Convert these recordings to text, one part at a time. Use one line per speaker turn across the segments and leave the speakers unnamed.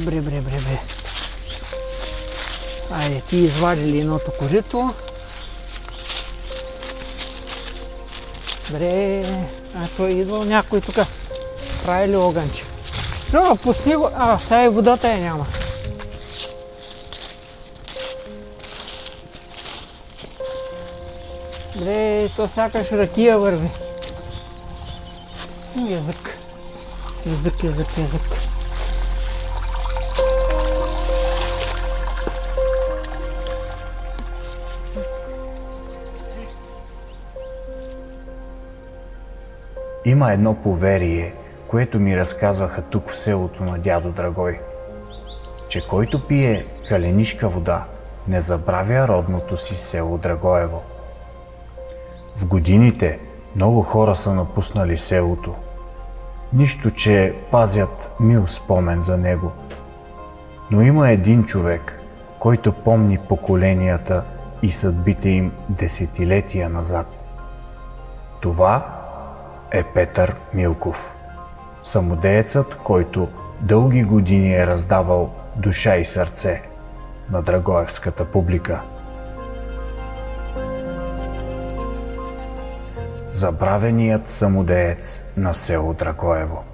Бре. Айде, ти извадили едното корито. Бре, той идвал някой тук. Прави ли огънче? Що, пусни го. Тая водата я няма. Бре, то сякаш ракия върви. Язък.
Има едно поверие, което ми разказваха тук в селото на дядо Драгой, че който пие каленишка вода, не забравя родното си село Драгоево. В годините много хора са напуснали селото, нищо че пазят мил спомен за него. Но има един човек, който помни поколенията и съдбите им десетилетия назад. Това е Петър Милков, самодеецът, който дълги години е раздавал душа и сърце на драгоевската публика. Забравеният самодеец на село Драгоево.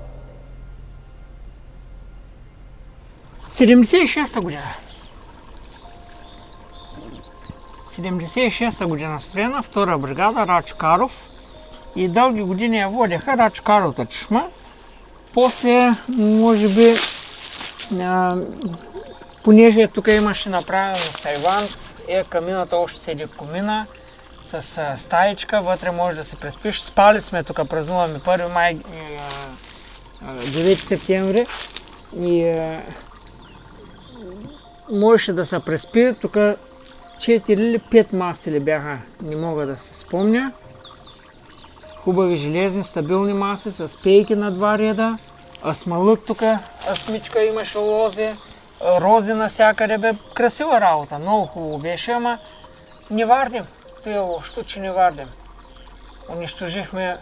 76-та година. 76-та година строена, втора бригада, Рачо Каров. И дълги години я водеха Рачо Каровата чешма. После, може би, понеже тук имаше направено сайвант, камината още седи в комина, с стаичка, вътре може да се преспиш. Спали сме тук, празнуваме 1 май, 9 септември и можеше да се преспи. Тук 4 или 5 маси ли бяха, не мога да се спомня. Хубави железни, стабилни маси с пейки на 2 реда. Асмалът тук, асмичка имаше лози, рози навсякъде бе. Красива работа, много хубаво беше, ама не вардим. То е лошо, че не вардим. Унищожихме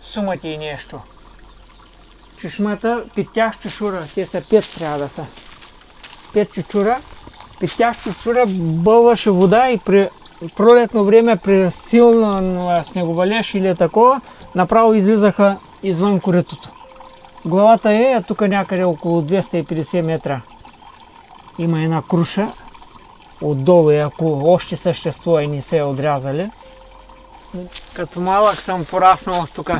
сумати и нещо. Чешмата, питях чешура, те са 5 трябва да са. 5 чучура, питях чучура, бълваше вода и при пролетно време, при силно снеговалеж или такова, направо излизаха извън коритото. Главата е тук някъде около 250 метра. Има една круша. Отдолу, ако още съществува и не се е отрязали. Като малък съм пораснал тук.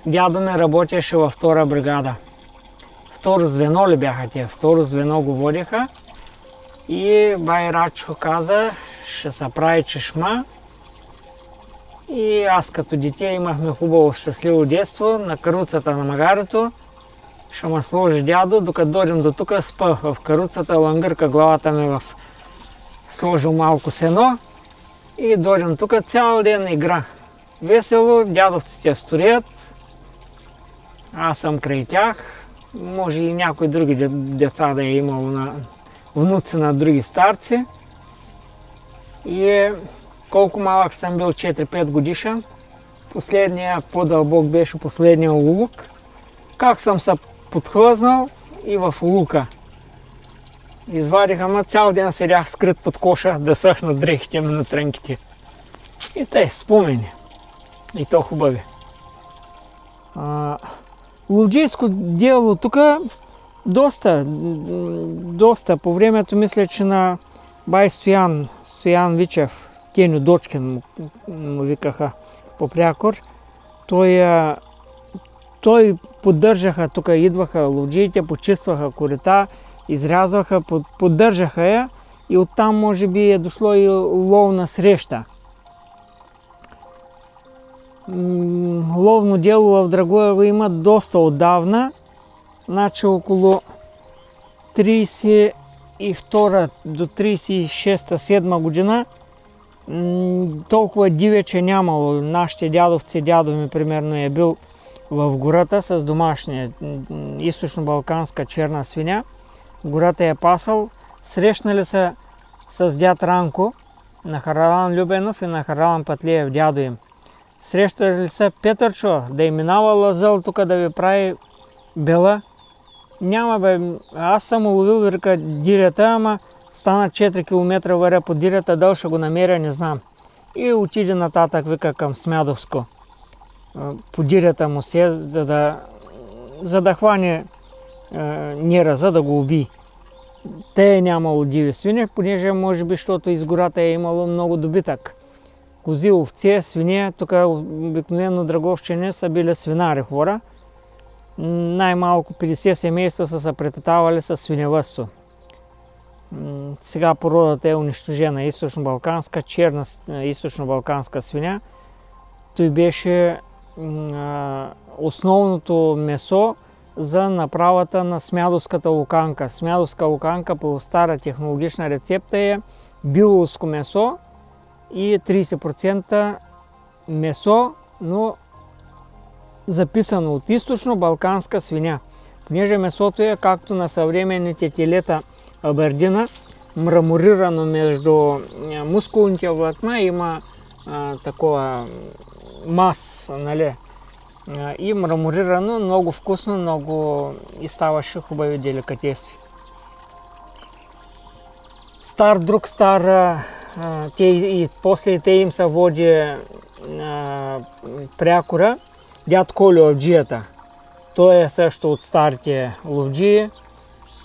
Дядо ми работеше във втора бригада. Второ звено ли бяха те? Второ звено го водиха. И бай Рачо каза, ще се прави чешма. И аз като дете имахме хубаво щастливо детство на каруцата на магарето. Ще ме сложи дядо, докато дойдем до тук, спа в каруцата, лангърка главата ми в сложил малко сено и дойдем тук цял ден игра. Весело, дядовците строят, аз съм край тях, може и някои други деца да е имало на внуци на други старци. И колко малък съм бил, 4-5 годишен, последния по-дълбок беше последния улук. Как съм се подхлъзнал и в лука. Извадиха ме, цял ден седях скрит под коша да съхнат дрехите ми на трънките. И те спомени. И то хубави. Ловджийско дело тук доста. По времето мисля, че на бай Стоян Вичев, Теню Дочкин му викаха по прякор. Той поддържаха, тук идваха ловджиите, почистваха корита, изрязваха, поддържаха я и оттам може би е дошло и ловна среща. Ловно дело в Драгоево има доста отдавна, значи около 32 до 36-7 година толкова дивече нямало. Нашите дядовци, дядо ми примерно е бил в гората с домашния източно-балканска черна свиня. Гората е пасал. Срещнали се с дяд Ранко на Харалан Любенов и на Харалан Патлиев, дядо им. Срещали се Петърчо да е минава лазъл тук да ви прави бела Няма бе, аз съм уловил вика дирята, ама стана 4 км въря по дирята, дал ще го намеря, не знам. И отиде нататък, вика, към Смядовско. По дирята му се, за да хване нераза, да го уби. Те е нямало диви свине, понеже може би, защото из гората е имало много добитък. Кози, овце, свине, тук обикновено драговщини са били свинари хора. Най-малко 50 семейства са се препитавали с свиневъдство. Сега породата е унищожена, източно-балканска, черна източно-балканска свиня. Той беше основното месо за направата на смядовската луканка. Смядовска луканка по стара технологична рецепта е биловско месо и 30% месо, но записано от източно-балканска свиня. Понеже месото е както на съвременните телета абердина, мраморирано между мускулните влакна, има такова мас, нали? И мраморирано, много вкусно, много и ставаше хубави деликатеси. Друг стар, и после те им се води прякора, дяд Колю ловджията. Той е също от старите ловджии.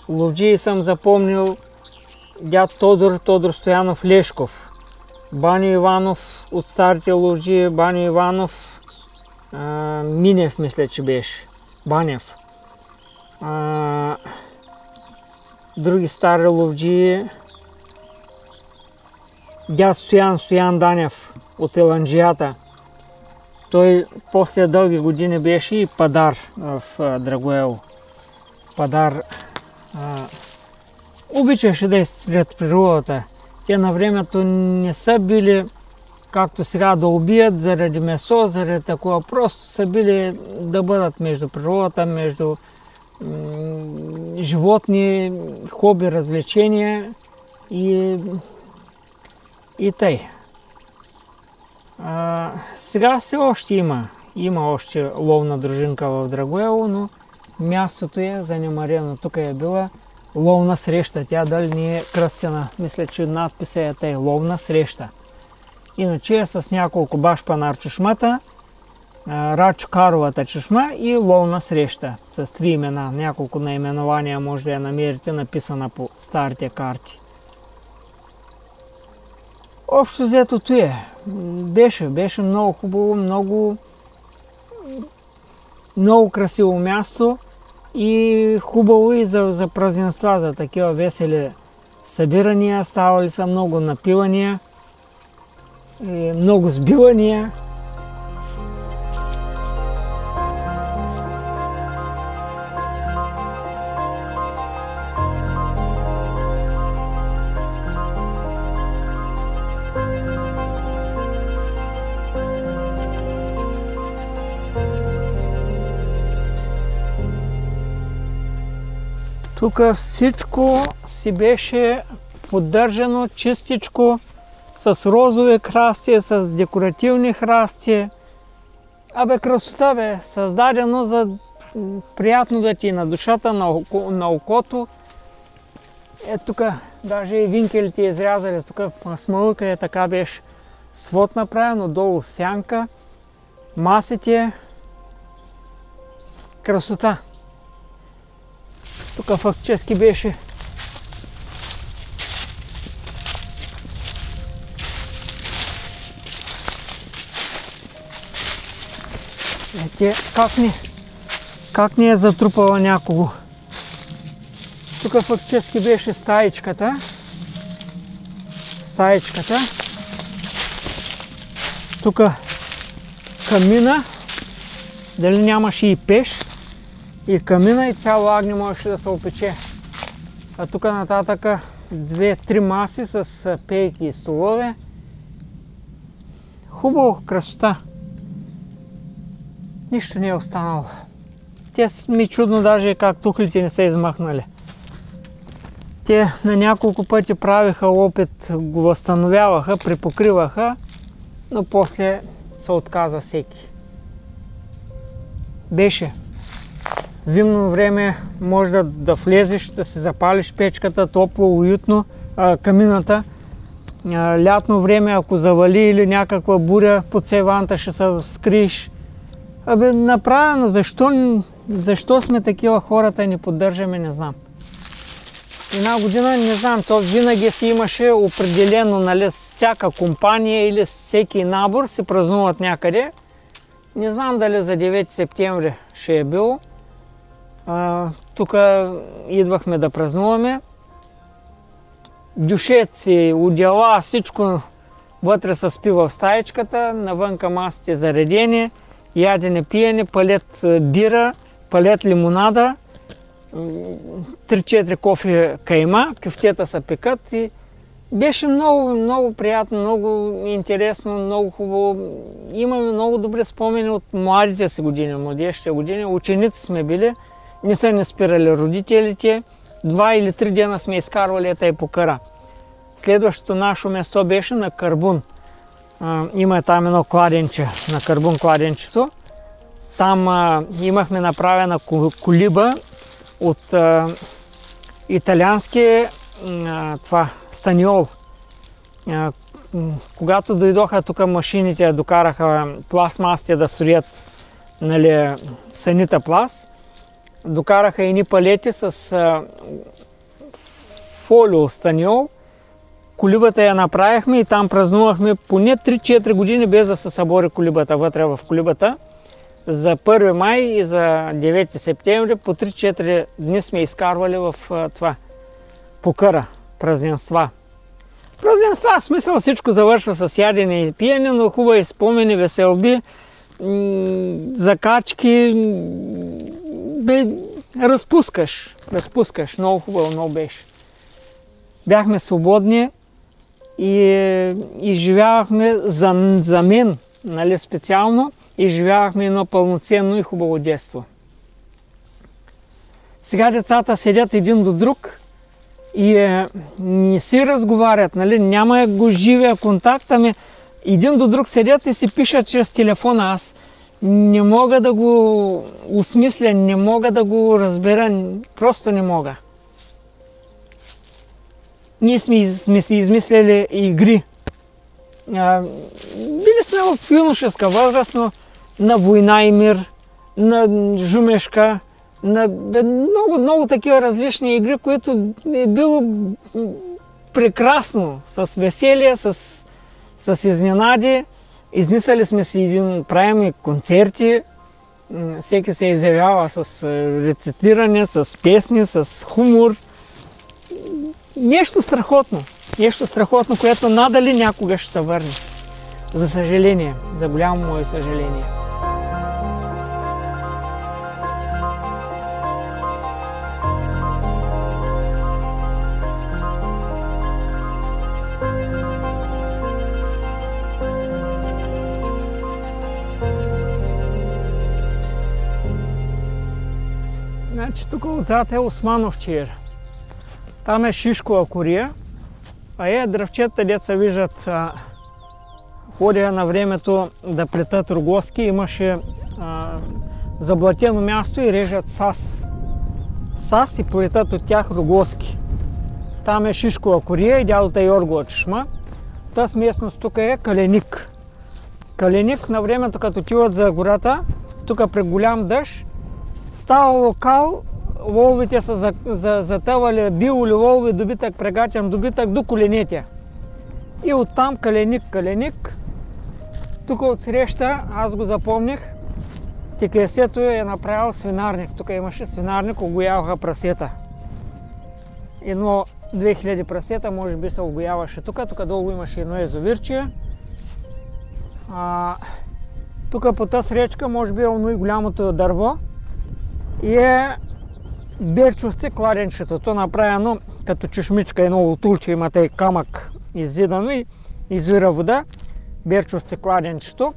Ловджии съм запомнил дяд Тодор Стоянов Лешков, Баню Иванов от старите ловджии, Баню Иванов, Минев, мисля, че беше, Банев. Други стари ловджии, дяд Стоян Данев от Еланджията. Той после дълги години беше и падар в Драгоево. Падар обичаше да е сред природата. Те на времето не са били както сега да убият заради месо, заради такова. Просто са били да бъдат между природата, между животни, хоби, развлечения и тъй. Сега все още има още ловна дружинка в Драгоево, но мястото е занемарено. Тук е била ловна среща. Тя дали не е кръстена. Мисля, че надписът е тъй ловна среща. Иначе е с няколко баш панар чушмата, Рачо Каровата чушма и ловна среща. С 3 имена. Няколко наименования може да я намерите написана по старите карти. Общо взето е. Беше много хубаво, много красиво място и хубаво и за празненства, за такива весели събирания. Ставали са много напивания, много сбивания. Тук всичко си беше поддържано чистичко, с розови храсти, с декоративни храсти. Красота бе, създадено за приятно да ти на душата, на окото. Тук даже и винкелите изрязали, тук смълка е така беше свод направено, долу сянка, масите, красота. Тук фактически беше как не е затрупала някого. Тук фактически беше стаичката. Тук камина. Дали нямаше и пеш. И камина и цяло агне можеше да се опече. А тук нататък 2-3 маси с пейки и столове. Хубаво, красота. Нищо не е останало. Те ми чудно даже как тухлите не са измахнали. Те на няколко пъти правиха опит, го възстановяваха, припокриваха, но после се отказа всеки. Беше Зимно време може да влезеш, да си запалиш печката, топло, уютно, камината. Лятно време, ако завали или някаква буря под севанта, ще се скриеш. Направено, защо сме такива хората и не поддържаме, не знам. Една година, не знам, то винаги си имаше определено, нали, всяка компания или всеки набор си празнуват някъде. Не знам дали за 9 септември ще е било. Тук идвахме да празнуваме. Дюшеци, удила, всичко вътре се спи в стаечката, навънка масите заредени, ядене, пиене, палет бира, палет лимонада, 3-4 кофе кайма, кюфтета се пекат и беше много, много приятно, много интересно, много хубаво. Имаме много добри спомени от младите си години, младежите години. Ученици сме били, не са ни спирали родителите. 2 или 3 дена сме изкарвали тази покъра. Следващото наше место беше на Карбун. Има там едно кладенче, на Карбун кладенчето. Там имахме направена колиба от италиански станиол. Когато дойдоха тук машините, докараха пластмасите да строят, нали, санита пласт, докараха едни палети с фолио станиол. Колибата я направихме и там празнувахме поне 3-4 години без да се събори колибата вътре в колибата. За 1 май и за 9 септември по 3-4 дни сме изкарвали в това покъра, празненства. Празненства, в смисъл всичко завършва с ядене и пиене, но хубави спомени, веселби, закачки, разпускаш, много хубаво, много беше. Бяхме свободни и живявахме за мен, нали, специално, и живявахме едно пълноценно и хубаво детство. Сега децата седят един до друг и не си разговарят, нали, няма го живия контакт, ами един до друг седят и си пишат чрез телефона. Аз не мога да го осмисля, не мога да го разбера, просто не мога. Ние сме си измисляли игри. Били сме в юношеска възраст, но на война и мир, на жумешка, на много такива различни игри, които е било прекрасно, с веселие, с изненади. Изнисали сме си правим концерти, всеки се изявява с рецитиране, с песни, с хумор. Нещо страхотно, което надали някога ще се върне. За съжаление, за голямо мое съжаление. Значи тук отзад е Османов чир. Там е Шишкова кория, а дръвчета, деца виждат, ходя на времето да плетат рогозки, имаше заблатено място и режат сас и плетат от тях рогозки. Там е Шишкова кория и дядота Йоргова чешма. Тази местност тук е Каленик. Каленик на времето, като отиват за гората, тук при голям дъжд, става локал, воловите са затъвали, биоли волови, добитък, прегатен добитък до коленете. И оттам Каленик. Тук отсреща, аз го запомних, Текесето е направил свинарник. Тук имаше свинарник, огояваха прасета. Едно 2000 прасета може би се огояваше тук. Тук долу имаше едно езовирче. Тук по тази речка може би е оно и голямото дърво. И е Берчовци кладенчето. То направено като чешмичка, едно отулче, има тъй камък иззидано и извира вода. Берчовци кладенчето.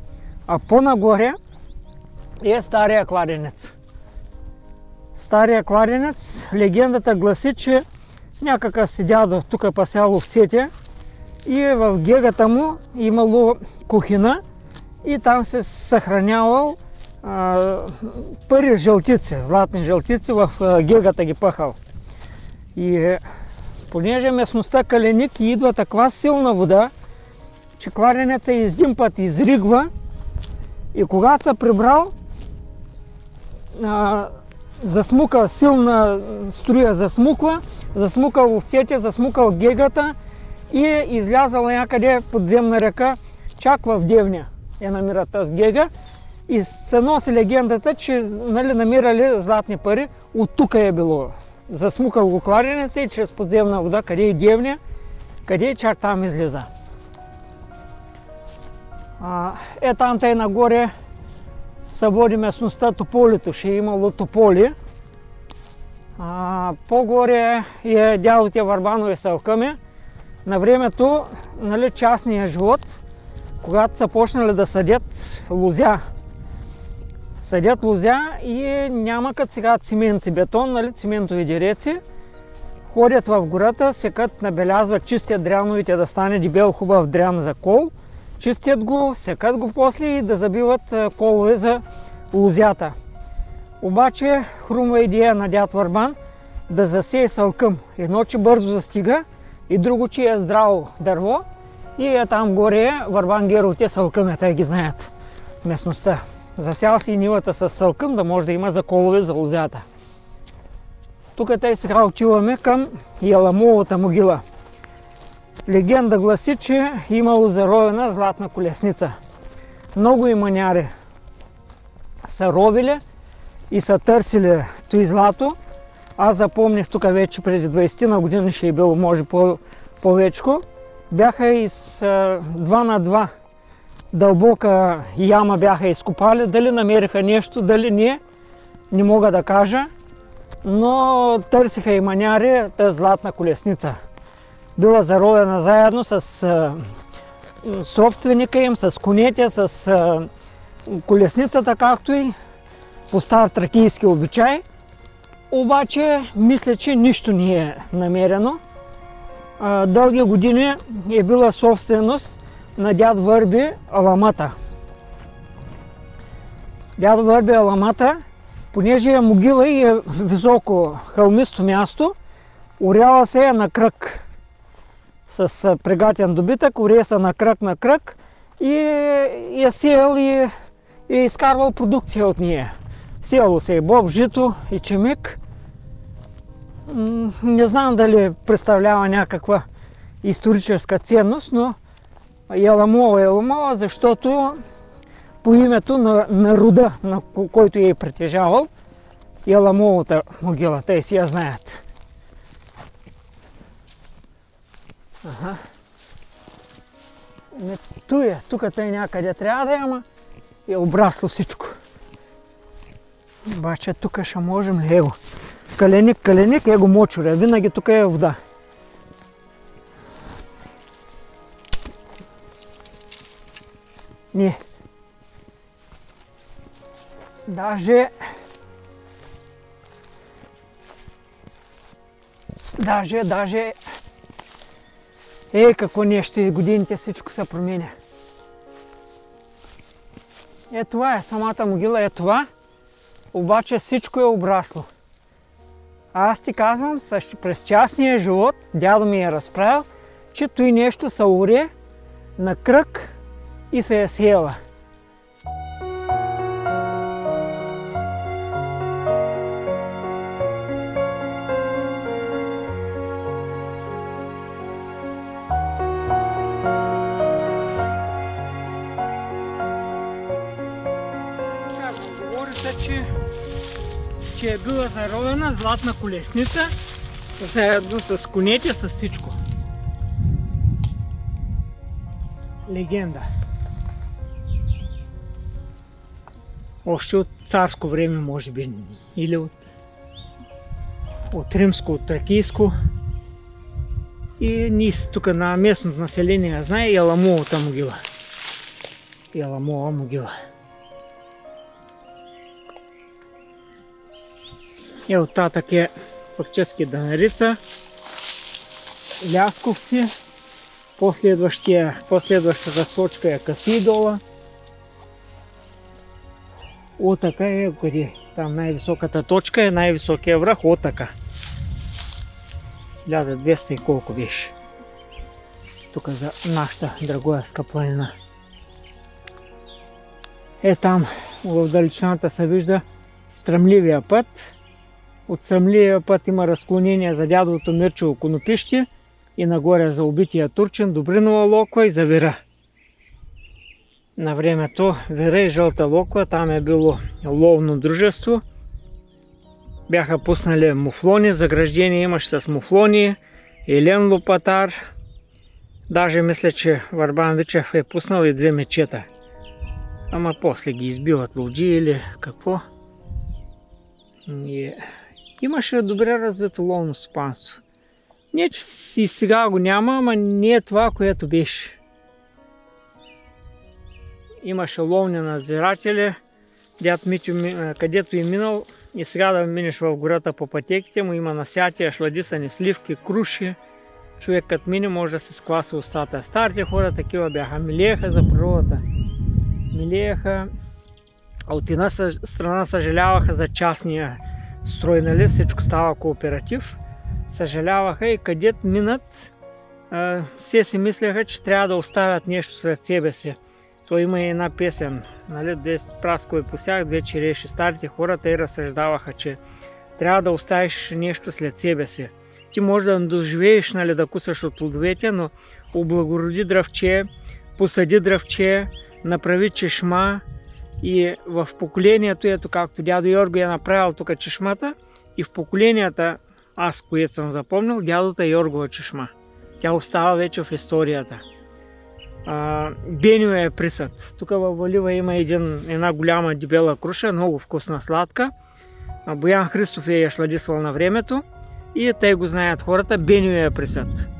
А по-нагоре е стария кладенец. Стария кладенец, легендата гласи, че някакъв си дядо тук пасял овцете и в гегата му имало кухина и там се съхранявал пари жълтици, златни жълтици в гегата ги пъхал. И понеже местността Каленик идва такава силна вода, че кладенеца един път изригва и когато се прибрал, засмукал силна струя, засмукал овцете, засмукал гегата и е излязал някъде подземна река, чак в Девня намира тази гега. И се носи легендата, че намирали златни пари, от тук е било. Засмукал го кладенеца и чрез подземна вода, къде е Девня, къде чак там излиза. Там тъй нагоре се води местността Тополито, ще е имало тополи. По-горе е дядовите Върбанови салкъми. На времето, частния живот, когато са почнали да съдят лозя. Съдят лозя и няма като сега цимент и бетон, циментови дереци. Ходят в гората, секат, набелязват, чистят дряновите да стане дебел хубав дрян за кол. Чистят го, секат го после и да забиват колове за лозята. Обаче хрумва идея на дяд Върбан да засее салкъм. Едно, че бързо застига и друго, че е здраво дърво. И там горе Върбан геровите салкъми, те ги знаят местността. Засял си нивата с салкъм, да може да има за колове за лозята. Тук сега отиваме към Яламовата могила. Легенда гласи, че имало заровена златна колесница. Много иманяри са ровили и са търсили той злато. Аз запомних тук вече преди 20 на години, ще е било може повечко. Бяха из 2 на 2 дълбока яма бяха изкопали. Дали намериха нещо, дали не мога да кажа. Но търсиха иманяри тази златна колесница. Била заровена заедно с собственика им, с конете, с колесницата, както и по стар тракийски обичай. Обаче мисля, че нищо не е намерено. Дълги години е била собственост на дяд Върби Аламата. Дяд Върби Аламата, понеже е могила и е високо хълмисто място, оряла се е на кръг. С прегатен добитък, орее се на кръг и е сеял и е изкарвал продукция от нея. Сеяло се и боб, жито и чемик. Не знам дали представлява някаква историческа ценност, но Яламова, защото по името на рода, на който я е притежавал, Яламовата могила, те си я знаят. Тук тъй някъде трябва да е, ама е обрасло всичко. Обаче тук ще можем ли? Его. Каленик, его мочуря. Винаги тук е вода. Не. Даже какво нещо и годините всичко се променя. Това е самата могила, това. Обаче всичко е обрасло. Аз ти казвам, през частния живот дядо ми е разправил, че той нещо се оре на кръг и се е сеяла. Говори се, че е била заровена златна колесница, заедно с конете, с всичко. Легенда. Още от царско време, може би, или от римско, от тракийско. И ние тук на местното население знае Яламовата могила. Яламова могила. Оттатък е фактически Данарица, Лясковци, последващата точка е Касидола Отака е, къде там най-високата точка е, най-високия връх, отака. 1200 и колко беше. Тук за нашата Драгоевска планина. Е там в далечината се вижда Стръмливия път. От Стръмливия път има разклонение за дядовото Мирчево конопище и нагоре за убития турчин, Добринова локва и за Вира. На времето Вира и Жълта локва, там е било ловно дружество. Бяха пуснали муфлони, заграждение имаше с муфлони, Елен лопатар. Даже мисля, че Върбан Вичев е пуснал и 2 мечета. Ама после ги избиват ловджи или какво. И имаше добре развито ловно стопанство. Не, че и сега го няма, ама не е това, което беше. Имаше ловни надзиратели, дяд Митю, където е минал, и сега да минеш в гората по пътеките му, има насятия, шладисани сливки, круши. Човек като мине може да се скваси устата. Старите хора такива бяха, милееха за природата. Милееха, а от една страна съжаляваха за частния строй, нали? Всичко става кооператив. Съжаляваха и където минат, все си мислеха, че трябва да оставят нещо след себе си. То има и една песен, нали? 10 праскови посях, 2 череши. Старите хора те разсъждаваха, че трябва да оставиш нещо след себе си. Ти можеш да доживееш, нали, да кусаш от плодовете, но облагороди дръвче, посади дръвче, направи чешма и в поколението, ето както дядо Йорго е направил тук чешмата, и в поколенията, аз което съм запомнил, дядото Йоргова чешма. Тя остава вече в историята. Беню е присъд. Тук във Валива има една голяма дебела круша, много вкусна, сладка. Боян Христов я шладисвал на времето и те го знаят хората, Беню е присъд.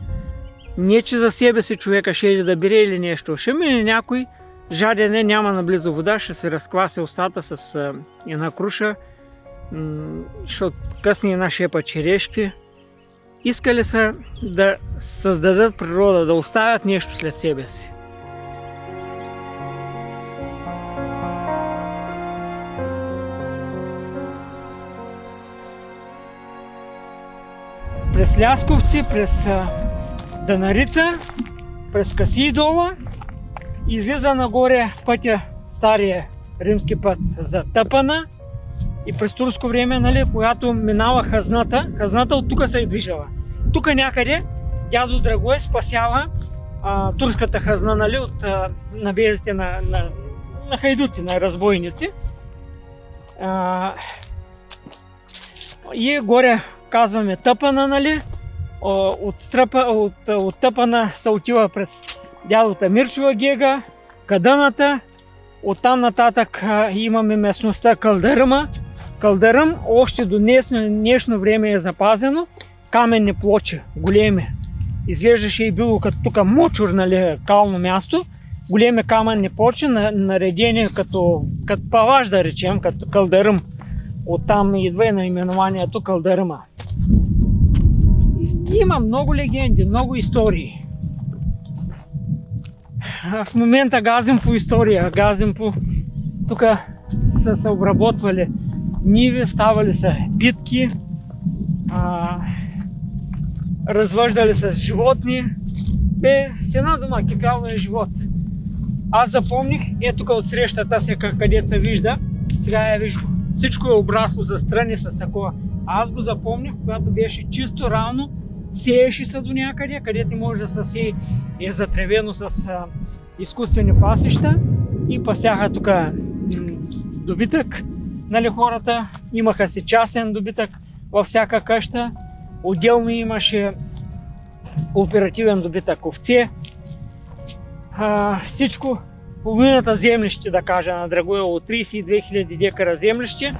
Не че за себе си човека ще иде да бере или нещо, ще мине някой, жаден е, няма наблизо вода, ще се разкваси устата с една круша, ще откъсне една шепа черешки. Искали са да създадат природа, да оставят нещо след себе си. През Лясковци, през Данарица, през Касидола, излиза нагоре пътя, стария римски път за Тъпана, и през турско време, нали, когато минава хазната от тук се е движала. Тук някъде дядо Драгой спасява турската хазна, нали, от набезите на хайдути, на разбойници. И горе казваме Тъпана, нали, от Тъпана се отива през дядота Мирчева гега, Каданата, оттам нататък имаме местността Кълдърма. Кълдъръм още до днешно време е запазено. Каменни плочи, големи. Изглеждаше и било като тук мочур, нали, кално място. Големи каменни плочи, наредени като палаж, да речем, като Кълдъръм. Оттам идва и наименованието Кълдърма. Има много легенди, много истории. В момента газим по история, газим по... Тук са се обработвали ниви, ставали са битки, развъждали с животни. С една дума, кипял е живот. Аз запомних, тук от срещата си, където се вижда, сега я вижда, всичко е обрасло за страни с такова. Аз го запомних, когато беше чисто равно, сееше се до някъде, където може да се сее, е затревено с изкуствени пасища и пасяха тук добитък. Нали, хората имаха си частен добитък във всяка къща. Отделно имаше кооперативен добитък овце. Всичко, половината землище, да кажа, на Драгоево, 32 000 декара землище,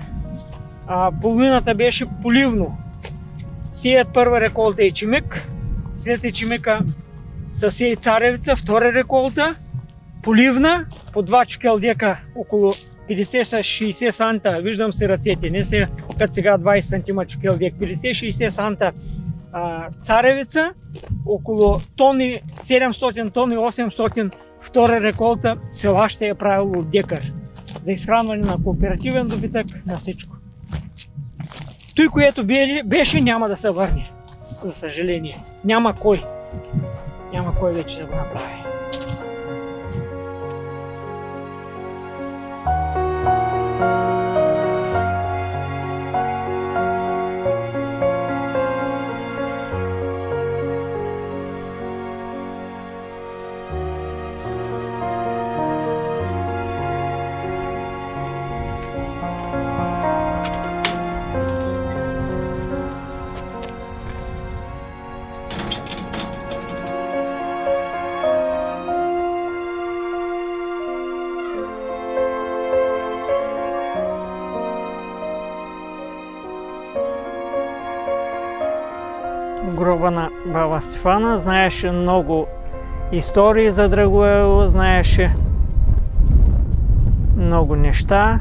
половината беше поливно. Сеят първа реколта ечемик, след ечемика се сее царевица, втора реколта, поливна, по 2 чукелдека, около 50-60 санта, виждам си ръцете, не се като сега 20 сантима чукелдек, 50-60 санта царевица, около тони, 700 тони, 800 втора реколта, села ще е правило от декар. за изхранване на кооперативен добитък, на всичко. Той, което беше, няма да се върне. За съжаление. Няма кой. Няма кой вече да го направи. Гроба на баба Стефана, знаеше много истории за Драгоево, знаеше много неща.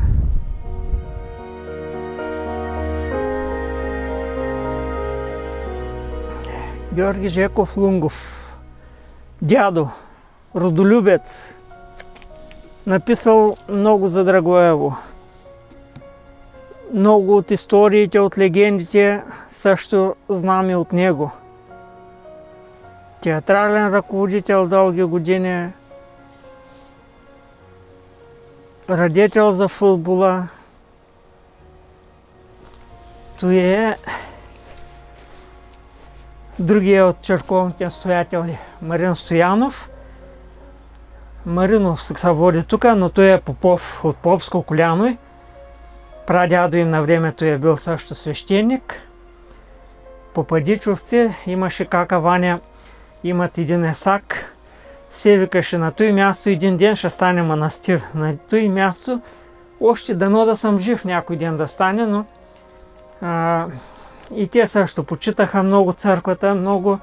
Георги Жеков Лунгов, дядо, родолюбец, написал много за Драгоево. Много от историите, от легендите също знам и от него. Театрален ръководител дълги години, радетел за футбола. Той е другия от църковните настоятели, Марин Стоянов. Маринов се води тук, но той е Попов от Попско коляно. Прадядо им на времето е бил също свещеник. Попадичовци имаше кака Ваня, имат един есак. Се викаше на той място един ден ще стане манастир. На той място още дано да съм жив някой ден да стане, но и те също почитаха много църквата, много.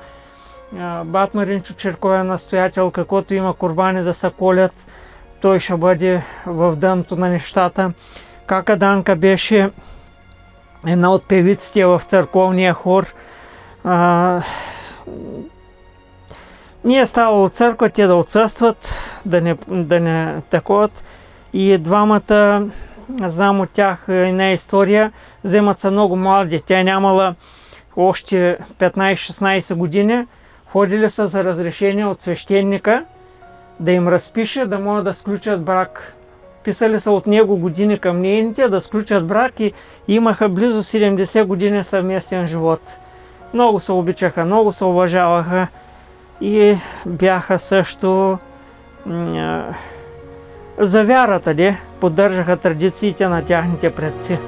Бат Маринчо черковен настоятел, каквото има курбани да се колят, той ще бъде в дъното на нещата. Кака Данка беше една от певиците в църковния хор. Не е ставало църква, те да отсъстват, да не таковат. И двамата, знам от тях една история, вземат са много млади. Тя нямала още 15-16 години. Ходили са за разрешение от свещеника да им разпише, да могат да сключат брак. Писали са от него години към нейните да сключат брак и имаха близо 70 години съвместен живот. Много се обичаха, много се уважаваха и бяха също за вярата, поддържаха традициите на тяхните предци.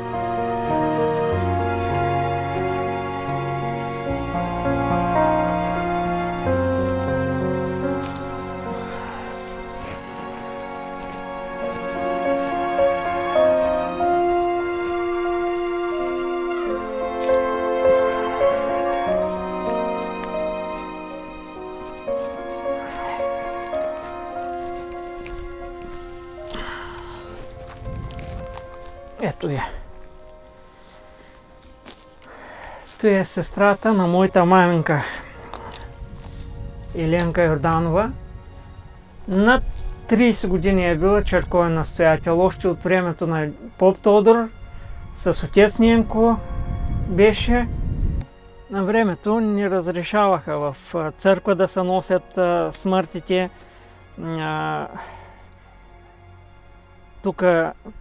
Ето я. Той е сестрата на моята маменка Еленка Йорданова. Над 30 години е била църковен настоятел. Още от времето на поп Тодор с отец Ненко беше. На времето ни разрешаваха в църква да се носят смъртите. Тук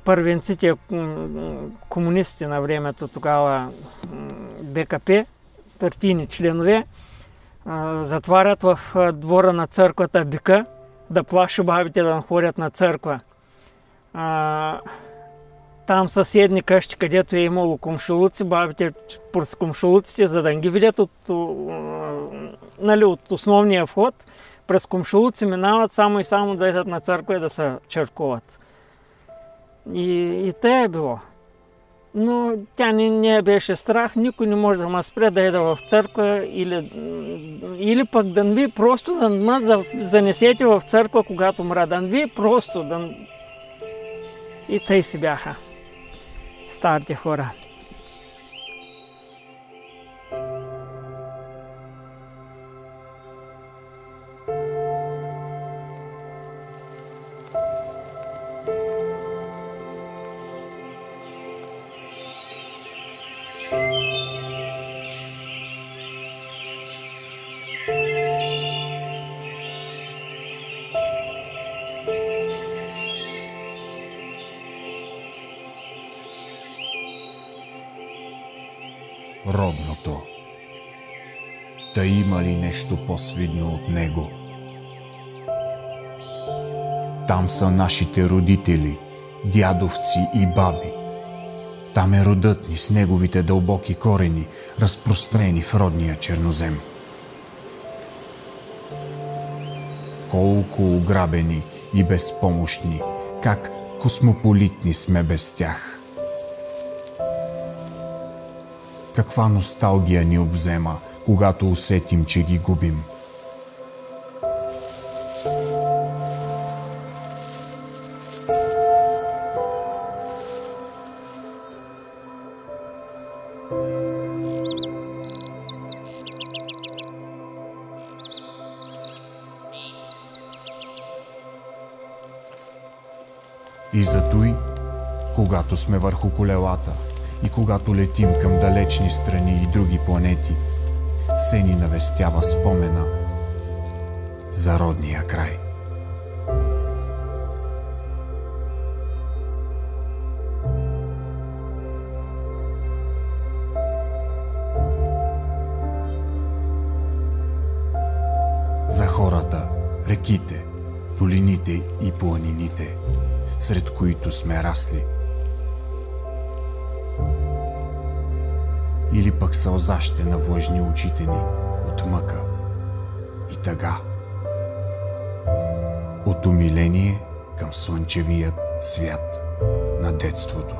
първенците, комунистите на времето, тогава БКП, партийни членове, затварят в двора на църквата бика, да плаши бабите да ходят на църква. Там съседни къщи, където е имало комшулуци, бабите през комшулуците, за да не ги видят от основния вход, през комшулуци минават само и само да идат на църква и да се черкуват. И те е било. Но тя не беше страх, никой не може да ме спре да ида в църква или пък да ви просто да ме занесете в църква, когато мра. Да ви просто да... И тъй си бяха старите хора.
Та има ли нещо по-свидно от него? Там са нашите родители, дядовци и баби. Там е родът ни с неговите дълбоки корени, разпространени в родния чернозем. Колко ограбени и безпомощни, как космополитни сме без тях. Каква носталгия ни обзема, когато усетим, че ги губим. И затуй, когато сме върху колелата и когато летим към далечни страни и други планети, се ни навестява спомена за родния край. За хората, реките, долините и планините, сред които сме расли. Или пък сълза ще навлъжни очите ни от мъка и тъга. От умиление към слънчевият свят на детството.